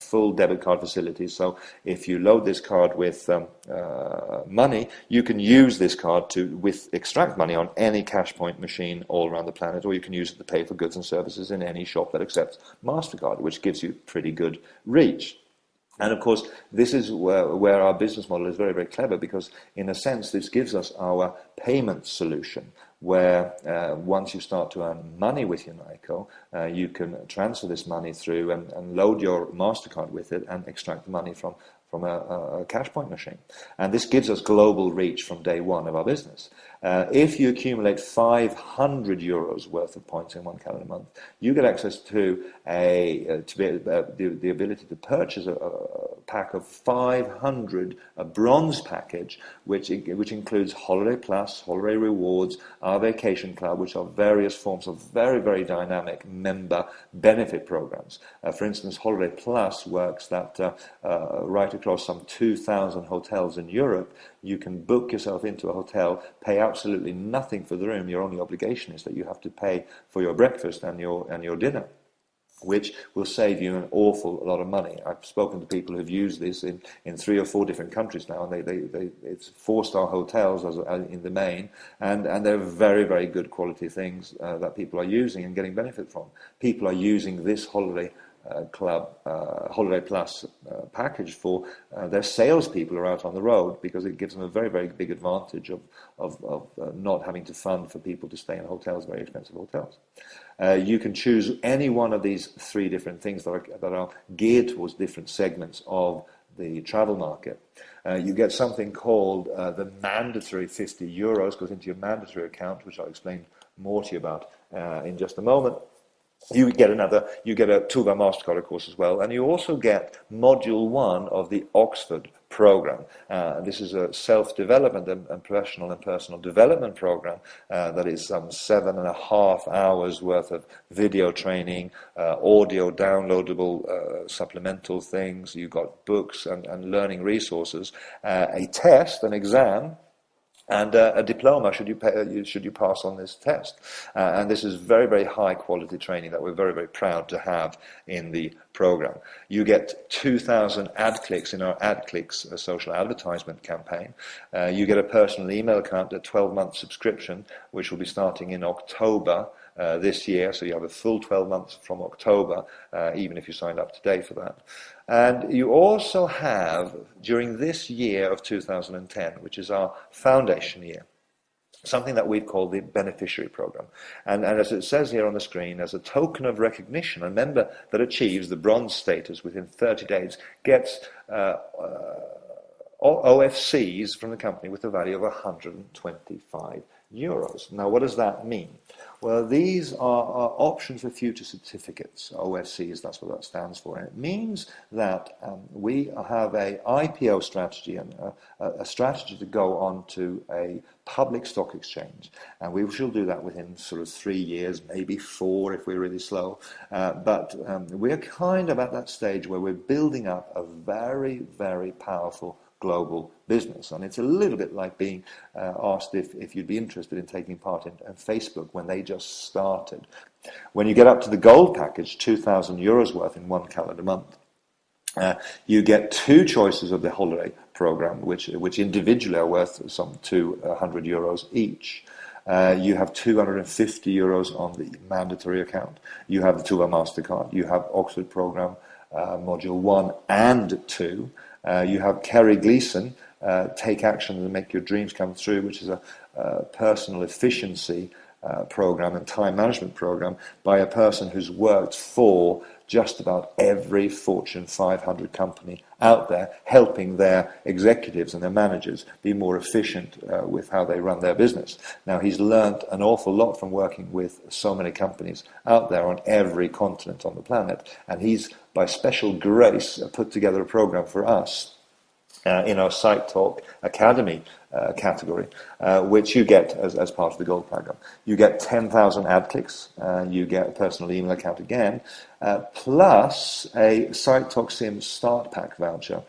full debit card facilities. So if you load this card with money, you can use this card to extract money on any cash point machine all around the planet, or you can use it to pay for goods and services in any shop that accepts MasterCard, which gives you pretty good reach. And of course, this is where our business model is very, very clever, because in a sense, this gives us our payment solution, where once you start to earn money with Unaico, you can transfer this money through and load your MasterCard with it and extract the money from a cash point machine. And this gives us global reach from day one of our business. If you accumulate 500 euros worth of points in one calendar month, you get access to the ability to purchase a pack of 500, a bronze package, which includes Holiday Plus, Holiday Rewards, our Vacation Club, which are various forms of very, very dynamic member benefit programs. For instance, Holiday Plus works that right across some 2,000 hotels in Europe, you can book yourself into a hotel, pay absolutely nothing for the room. Your only obligation is that you have to pay for your breakfast and your dinner, which will save you an awful lot of money. I've spoken to people who've used this in 3 or 4 different countries now, and it's 4-star hotels in the main, and they're very, very good quality things that people are using and getting benefit from. People are using this Holiday Club, Holiday Plus package for their salespeople who are out on the road, because it gives them a very, very big advantage of not having to fund for people to stay in hotels, very expensive hotels. You can choose any one of these 3 different things that are geared towards different segments of the travel market. You get something called the mandatory 50 euros, goes into your mandatory account, which I'll explain more to you about in just a moment. You get 2 of our MasterCard, of course, as well, and you also get Module 1 of the Oxford program. This is a self-development and professional and personal development program that is some 7.5 hours worth of video training, audio downloadable supplemental things. You've got books and learning resources, a test, an exam, and a diploma should you pass on this test. And this is very, very high quality training that we're very, very proud to have in the program. You get 2,000 ad clicks in our ad clicks social advertisement campaign. You get a personal email account, a 12-month subscription, which will be starting in October this year, so you have a full 12 months from October, even if you signed up today for that. And you also have, during this year of 2010, which is our foundation year, something that we've called the beneficiary program. And as it says here on the screen, as a token of recognition, a member that achieves the bronze status within 30 days gets OFCs from the company with a value of 125 euros. Now, what does that mean? Well, these are options for future certificates, OFCs, that's what that stands for. And it means that we have a IPO strategy and a strategy to go on to a public stock exchange. And we shall do that within sort of 3 years, maybe 4 if we're really slow. But we're kind of at that stage where we're building up a very, very powerful global business. And it's a little bit like being asked if you'd be interested in taking part in Facebook when they just started. When you get up to the gold package, 2,000 euros worth in 1 calendar month, you get 2 choices of the holiday program, which individually are worth some 200 euros each. You have 250 euros on the mandatory account. You have the 2 MasterCard. You have Oxford program, module 1 and 2. You have Kerry Gleason, Take Action and Make Your Dreams Come True, which is a personal efficiency program and time management program by a person who's worked for just about every Fortune 500 company out there, helping their executives and their managers be more efficient with how they run their business. Now, he's learned an awful lot from working with so many companies out there on every continent on the planet, and he's, by special grace, put together a program for us in our Site Talk Academy category, which you get as part of the Gold program. You get 10,000 ad clicks, you get a personal email account again, plus a Site Talk Sim Start Pack voucher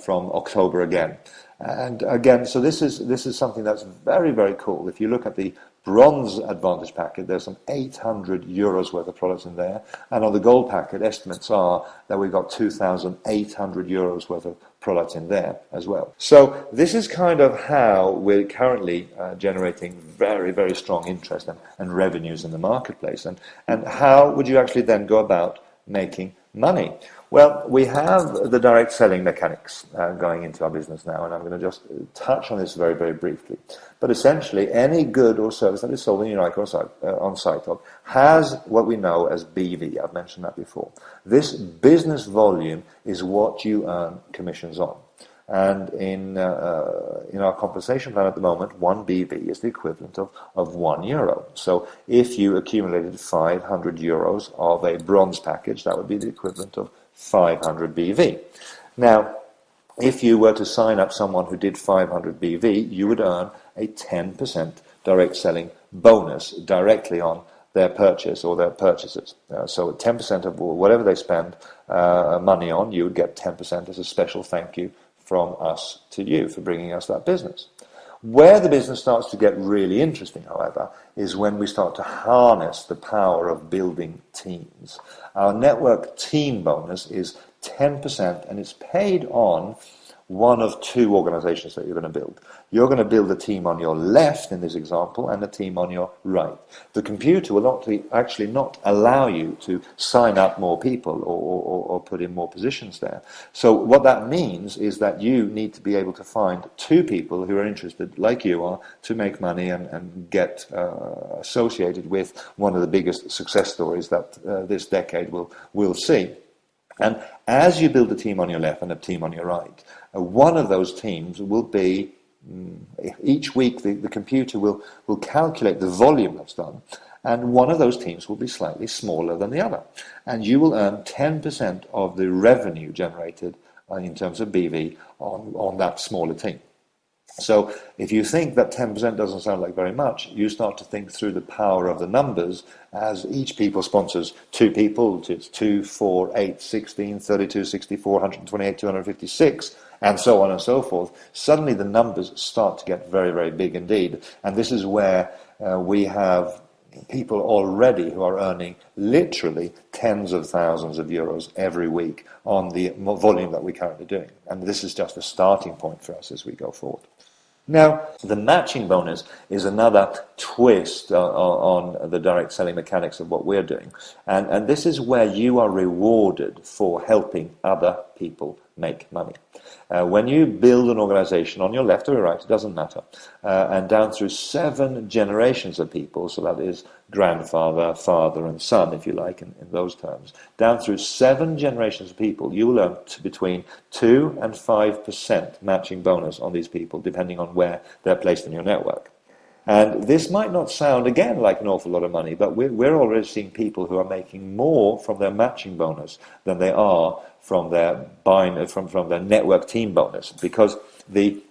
from October again. And again, so this is something that's very, very cool. If you look at the bronze advantage packet, there's some 800 euros worth of products in there. And on the gold packet, estimates are that we've got 2,800 euros worth of products in there as well. So this is kind of how we're currently generating very, very strong interest and revenues in the marketplace. And how would you actually then go about making money? Well, we have the direct selling mechanics going into our business now, and I'm going to just touch on this very, very briefly. But essentially, any good or service that is sold in Unaico on SiteTalk has what we know as BV. I've mentioned that before. This business volume is what you earn commissions on. And in our compensation plan at the moment, 1 BV is the equivalent of €1. So if you accumulated 500 euros of a bronze package, that would be the equivalent of 500 BV. Now, if you were to sign up someone who did 500 BV, you would earn a 10% direct selling bonus directly on their purchase or their purchases. So 10% of whatever they spend money on, you would get 10% as a special thank you from us to you for bringing us that business. Where the business starts to get really interesting, however, is when we start to harness the power of building teams. Our network team bonus is 10%, and it's paid on one of two organizations that you're going to build. You're going to build a team on your left in this example and a team on your right. The computer will actually not allow you to sign up more people or put in more positions there. So what that means is that you need to be able to find two people who are interested, like you are, to make money and get associated with one of the biggest success stories that this decade will see. And as you build a team on your left and a team on your right, one of those teams will be, each week the computer will calculate the volume that's done, and one of those teams will be slightly smaller than the other. And you will earn 10% of the revenue generated in terms of BV on that smaller team. So if you think that 10% doesn't sound like very much, you start to think through the power of the numbers as each people sponsors two people. It's 2, 4, 8, 16, 32, 64, 128, 256, and so on and so forth. Suddenly the numbers start to get very, very big indeed. And this is where we have people already who are earning literally tens of thousands of euros every week on the volume that we're currently doing. And this is just a starting point for us as we go forward. Now, the matching bonus is another twist on the direct selling mechanics of what we're doing. And this is where you are rewarded for helping other people make money. When you build an organization on your left or your right, it doesn't matter, and down through 7 generations of people, so that is grandfather, father and son, if you like, in those terms, down through 7 generations of people, you will earn between 2 and 5% matching bonus on these people, depending on where they're placed in your network. And this might not sound, again, like an awful lot of money, but we're already seeing people who are making more from their matching bonus than they are from their from their network team bonus, because the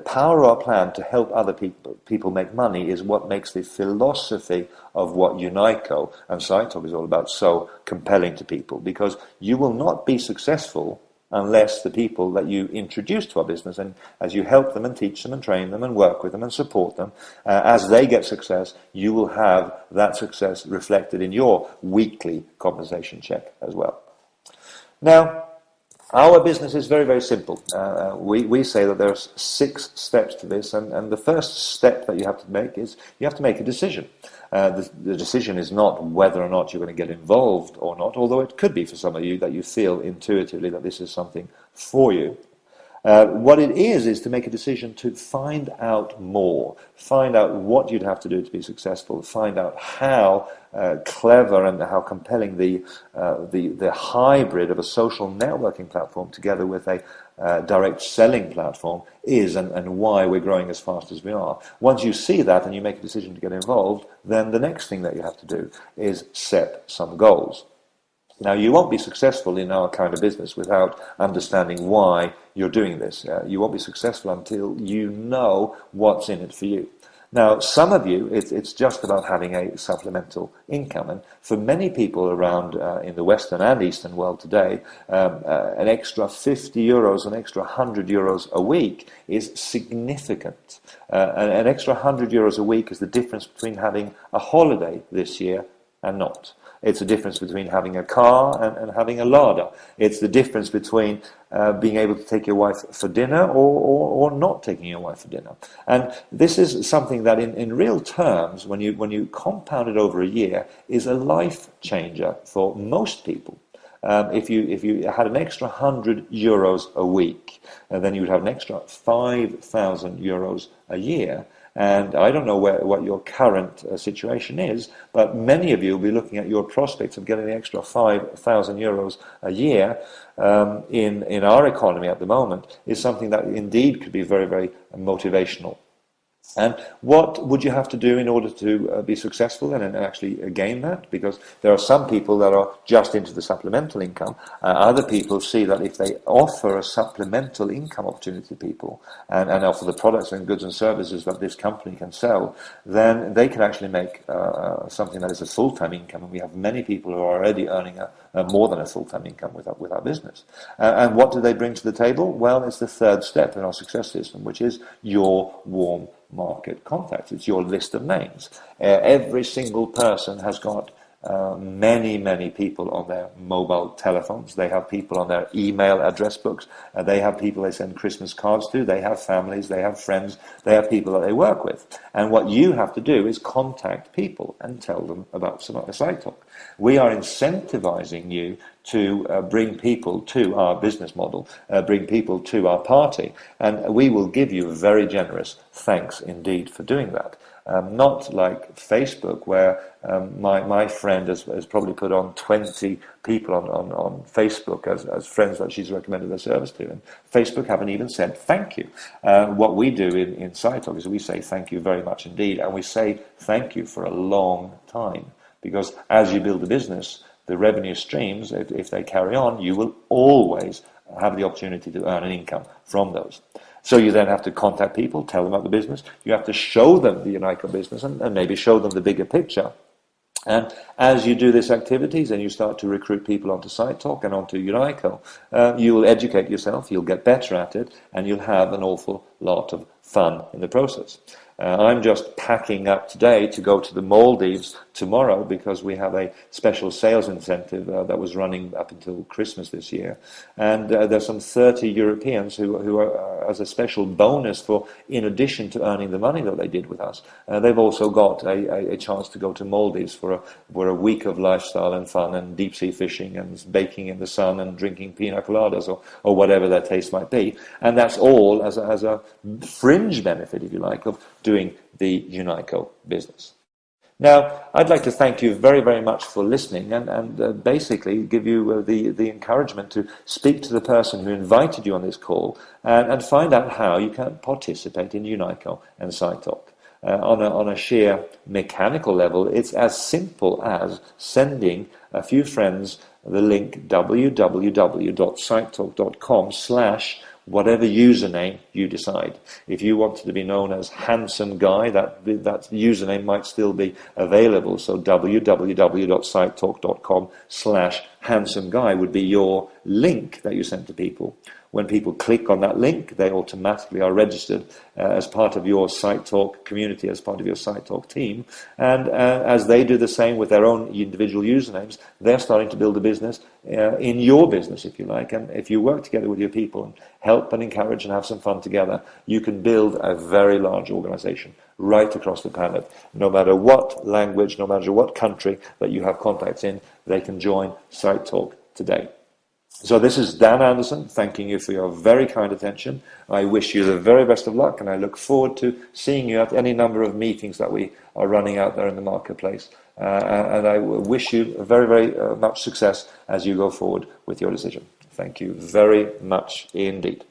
power of our plan to help other people make money is what makes the philosophy of what Unaico and SiteTalk is all about so compelling to people, because you will not be successful unless the people that you introduce to our business, and as you help them and teach them and train them and work with them and support them, as they get success, you will have that success reflected in your weekly compensation check as well. Now, our business is very, very simple. We say that there's 6 steps to this, and the first step that you have to make is you have to make a decision. The decision is not whether or not you're going to get involved or not, although it could be for some of you that you feel intuitively that this is something for you. What it is to make a decision to find out more, find out what you'd have to do to be successful, find out how clever and how compelling the hybrid of a social networking platform together with a direct selling platform is, and why we're growing as fast as we are. Once you see that and you make a decision to get involved, then the next thing that you have to do is set some goals. Now, you won't be successful in our kind of business without understanding why you're doing this. You won't be successful until you know what's in it for you. Now, some of you, it's just about having a supplemental income. And for many people around in the Western and Eastern world today, an extra 50 euros, an extra 100 euros a week is significant. An extra 100 euros a week is the difference between having a holiday this year and not. It's the difference between having a car and having a larder. It's the difference between being able to take your wife for dinner or not taking your wife for dinner. And this is something that in real terms, when you compound it over a year, is a life changer for most people. If you had an extra 100 euros a week, then you would have an extra 5,000 euros a year. And I don't know what your current situation is, but many of you will be looking at your prospects of getting the extra 5,000 euros a year in our economy at the moment is something that indeed could be very, very motivational. And what would you have to do in order to be successful and actually gain that? Because there are some people that are just into the supplemental income. Other people see that if they offer a supplemental income opportunity to people and offer the products and goods and services that this company can sell, then they can actually make something that is a full-time income. And we have many people who are already earning more than a full-time income with our business. And what do they bring to the table? Well, it's the third step in our success system, which is your warm market contacts. It's your list of names. Every single person has got many people on their mobile telephones. They have people on their email address books. They have people they send Christmas cards to. They have families. They have friends. They have people that they work with. And what you have to do is contact people and tell them about Site Talk. We are incentivizing you to bring people to our business model, bring people to our party, and we will give you a very generous thanks indeed for doing that. Not like Facebook, where my friend has probably put on 20 people on Facebook as friends that she's recommended their service to, and Facebook haven't even said thank you. What we do in SciTalk is we say thank you very much indeed, and we say thank you for a long time, because as you build a business, the revenue streams, if they carry on, you will always have the opportunity to earn an income from those. So you then have to contact people, tell them about the business. You have to show them the Unaico business and maybe show them the bigger picture. And as you do these activities and you start to recruit people onto SciTalk and onto Unaico, you will educate yourself, you'll get better at it, and you'll have an awful lot of fun in the process. I'm just packing up today to go to the Maldives tomorrow because we have a special sales incentive that was running up until Christmas this year. And there's some 30 Europeans who are, as a special bonus for, in addition to earning the money that they did with us, they've also got a chance to go to Maldives for a week of lifestyle and fun and deep sea fishing and baking in the sun and drinking pina coladas or whatever their taste might be. And that's all as a fringe benefit, if you like, of doing the Unaico business. Now, I'd like to thank you very, very much for listening and basically give you the encouragement to speak to the person who invited you on this call and find out how you can participate in Unaico and SciTalk. On a sheer mechanical level, it's as simple as sending a few friends the link www.sitetalk.com/ whatever username you decide. If you wanted to be known as Handsome Guy, that username might still be available. So www.sitetalk.com/Handsome Guy would be your link that you send to people. When people click on that link, they automatically are registered as part of your SciTalk community, as part of your SciTalk team. And as they do the same with their own individual usernames, they're starting to build a business in your business, if you like. And if you work together with your people and help and encourage and have some fun together, you can build a very large organization right across the planet. No matter what language, no matter what country that you have contacts in, they can join SciTalk today. So this is Dan Anderson, thanking you for your very kind attention. I wish you the very best of luck, and I look forward to seeing you at any number of meetings that we are running out there in the marketplace. And I wish you very, very much success as you go forward with your decision. Thank you very much indeed.